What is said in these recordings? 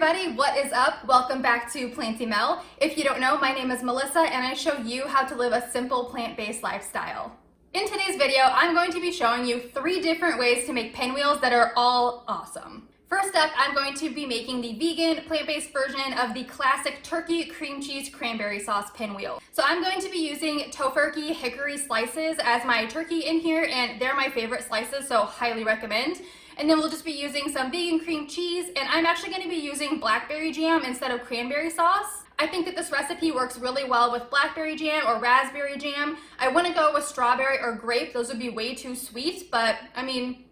everybody, what is up? Welcome back to Planty Mel. If you don't know, my name is Melissa and I show you how to live a simple plant-based lifestyle. In today's video, I'm going to be showing you 3 different ways to make pinwheels that are all awesome. First up, I'm going to be making the vegan plant-based version of the classic turkey cream cheese cranberry sauce pinwheel. So I'm going to be using tofurkey hickory slices as my turkey in here, and they're my favorite slices, so highly recommend. And then we'll just be using some vegan cream cheese, and I'm actually going to be using blackberry jam instead of cranberry sauce. I think that this recipe works really well with blackberry jam or raspberry jam. I want to go with strawberry or grape. Those would be way too sweet, but I mean,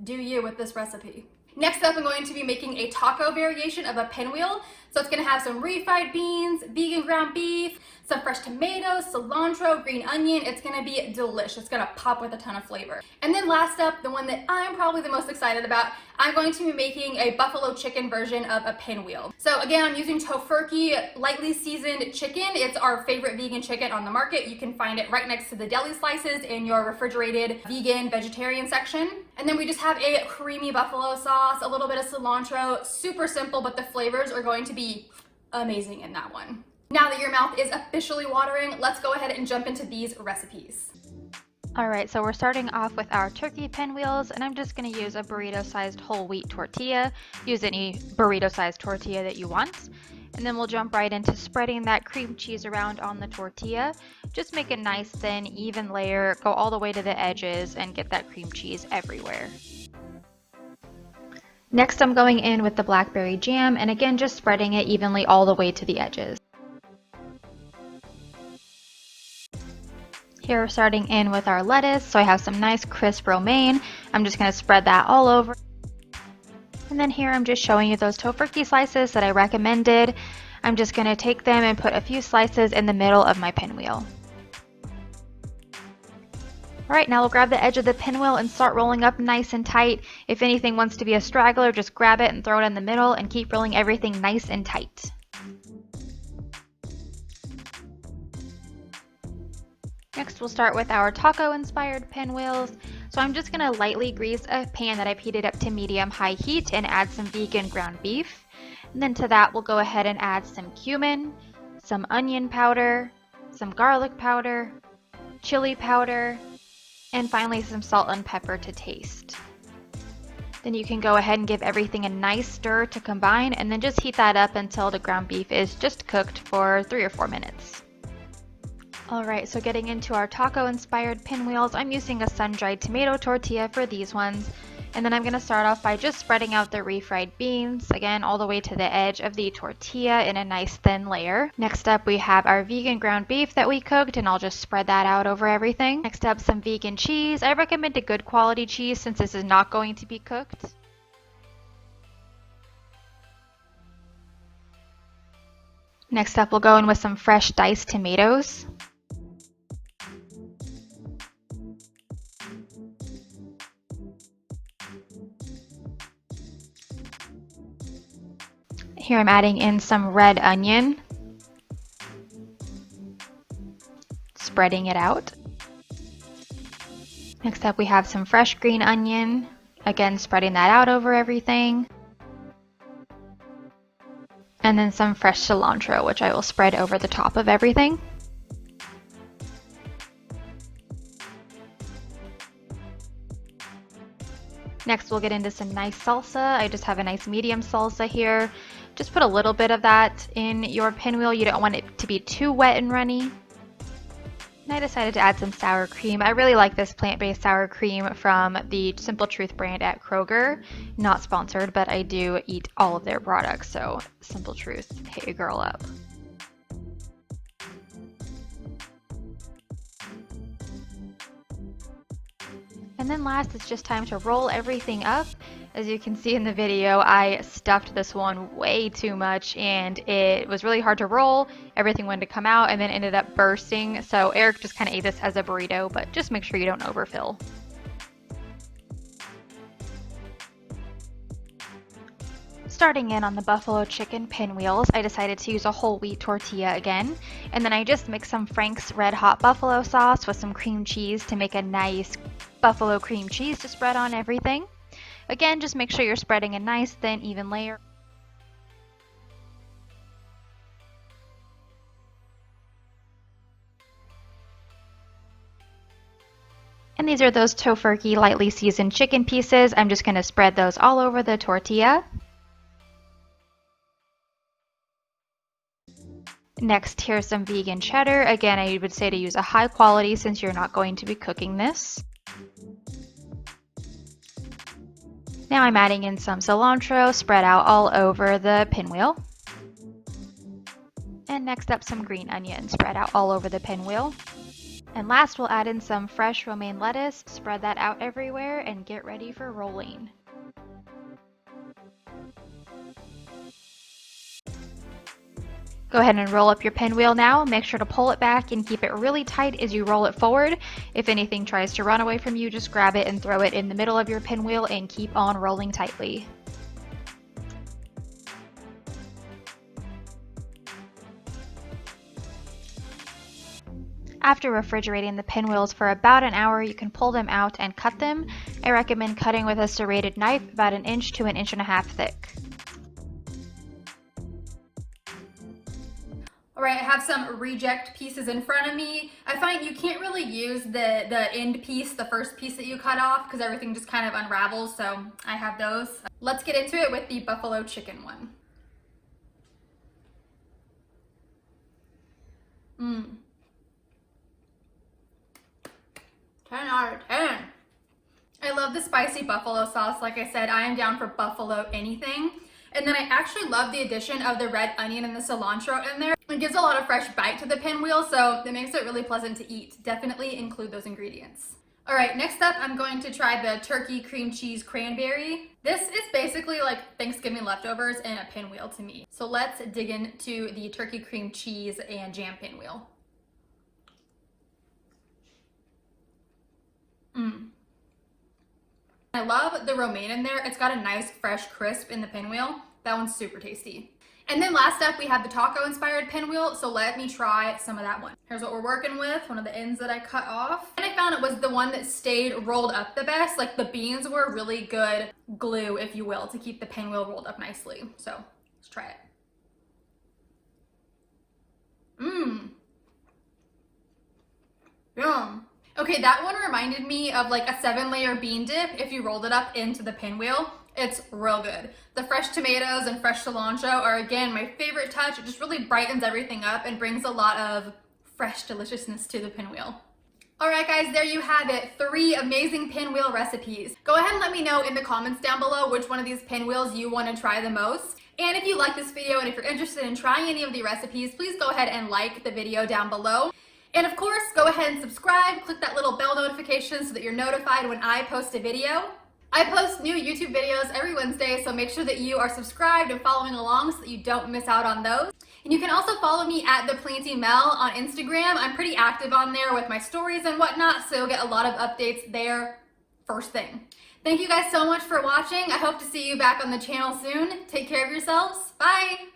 do you with this recipe. Next up, I'm going to be making a taco variation of a pinwheel. So it's going to have some refried beans, vegan ground beef, some fresh tomatoes, cilantro, green onion. It's going to be delish. It's going to pop with a ton of flavor. And then last up, the one that I'm probably the most excited about, I'm going to be making a buffalo chicken version of a pinwheel. So again, I'm using tofurkey lightly seasoned chicken. It's our favorite vegan chicken on the market. You can find it right next to the deli slices in your refrigerated vegan vegetarian section. And then we just have a creamy buffalo sauce, a little bit of cilantro, super simple, but the flavors are going to be amazing in that one. Now that your mouth is officially watering, let's go ahead and jump into these recipes. Alright, so we're starting off with our turkey pinwheels, and I'm just going to use a burrito-sized whole wheat tortilla. Use any burrito-sized tortilla that you want. And then we'll jump right into spreading that cream cheese around on the tortilla. Just make a nice thin, even layer, go all the way to the edges, and get that cream cheese everywhere. Next, I'm going in with the blackberry jam, and again, just spreading it evenly all the way to the edges. Here we're starting in with our lettuce, so I have some nice crisp romaine. I'm just going to spread that all over. And then here I'm just showing you those tofurkey slices that I recommended. I'm just going to take them and put a few slices in the middle of my pinwheel. Alright, now we'll grab the edge of the pinwheel and start rolling up nice and tight. If anything wants to be a straggler, just grab it and throw it in the middle and keep rolling everything nice and tight. Next, we'll start with our taco-inspired pinwheels. So I'm just going to lightly grease a pan that I've heated up to medium-high heat and add some vegan ground beef. And then to that, we'll go ahead and add some cumin, some onion powder, some garlic powder, chili powder, and finally some salt and pepper to taste. Then you can go ahead and give everything a nice stir to combine, and then just heat that up until the ground beef is just cooked for 3 or 4 minutes. Alright, so getting into our taco-inspired pinwheels, I'm using a sun-dried tomato tortilla for these ones. And then I'm going to start off by just spreading out the refried beans, again all the way to the edge of the tortilla in a nice thin layer. Next up we have our vegan ground beef that we cooked, and I'll just spread that out over everything. Next up, some vegan cheese. I recommend a good quality cheese since this is not going to be cooked. Next up, we'll go in with some fresh diced tomatoes. Here I'm adding in some red onion, spreading it out. Next up we have some fresh green onion, again spreading that out over everything. And then some fresh cilantro, which I will spread over the top of everything. Next we'll get into some nice salsa. I just have a nice medium salsa here. Just put a little bit of that in your pinwheel. You don't want it to be too wet and runny. And I decided to add some sour cream. I really like this plant-based sour cream from the Simple Truth brand at Kroger. Not sponsored, but I do eat all of their products, so Simple Truth, hit your girl up. And then last, it's just time to roll everything up. As you can see in the video, I stuffed this one way too much and it was really hard to roll. Everything wanted to come out and then ended up bursting. So Eric just kind of ate this as a burrito, but just make sure you don't overfill. Starting in on the buffalo chicken pinwheels, I decided to use a whole wheat tortilla again. And then I just mixed some Frank's Red Hot buffalo sauce with some cream cheese to make a nice buffalo cream cheese to spread on everything. Again, just make sure you're spreading a nice thin even layer. And these are those tofurkey lightly seasoned chicken pieces. I'm just going to spread those all over the tortilla. Next, here's some vegan cheddar. Again, I would say to use a high quality since you're not going to be cooking this. Now I'm adding in some cilantro spread out all over the pinwheel. And next up, some green onion spread out all over the pinwheel. And last, we'll add in some fresh romaine lettuce, spread that out everywhere, and get ready for rolling. Go ahead and roll up your pinwheel now. Make sure to pull it back and keep it really tight as you roll it forward. If anything tries to run away from you, just grab it and throw it in the middle of your pinwheel and keep on rolling tightly. After refrigerating the pinwheels for about an hour, you can pull them out and cut them. I recommend cutting with a serrated knife about 1 inch to 1.5 inches thick. Alright, I have some reject pieces in front of me. I find you can't really use the end piece, the first piece that you cut off, because everything just kind of unravels, so I have those. Let's get into it with the buffalo chicken one. 10 out of 10. I love the spicy buffalo sauce. Like I said, I am down for buffalo anything. And then I actually love the addition of the red onion and the cilantro in there. It gives a lot of fresh bite to the pinwheel, so it makes it really pleasant to eat. Definitely include those ingredients. All right, next up, I'm going to try the turkey cream cheese cranberry. This is basically like Thanksgiving leftovers in a pinwheel to me. So let's dig into the turkey cream cheese and jam pinwheel. I love the romaine in there. It's got a nice fresh crisp in the pinwheel. That one's super tasty. And then last up, we have the taco inspired pinwheel. So let me try some of that one. Here's what we're working with, one of the ends that I cut off. And I found it was the one that stayed rolled up the best. Like the beans were really good glue, if you will, to keep the pinwheel rolled up nicely. So let's try it. Yum. Okay, that one reminded me of like a 7-layer bean dip if you rolled it up into the pinwheel. It's real good. The fresh tomatoes and fresh cilantro are, again, my favorite touch. It just really brightens everything up and brings a lot of fresh deliciousness to the pinwheel. All right, guys, there you have it. 3 amazing pinwheel recipes. Go ahead and let me know in the comments down below which one of these pinwheels you want to try the most. And if you like this video and if you're interested in trying any of the recipes, please go ahead and like the video down below. And of course, go ahead and subscribe, click that little bell notification so that you're notified when I post a video. I post new YouTube videos every Wednesday, so make sure that you are subscribed and following along so that you don't miss out on those. And you can also follow me at the Planty Mel on Instagram. I'm pretty active on there with my stories and whatnot, so you'll get a lot of updates there first thing. Thank you guys so much for watching. I hope to see you back on the channel soon. Take care of yourselves. Bye!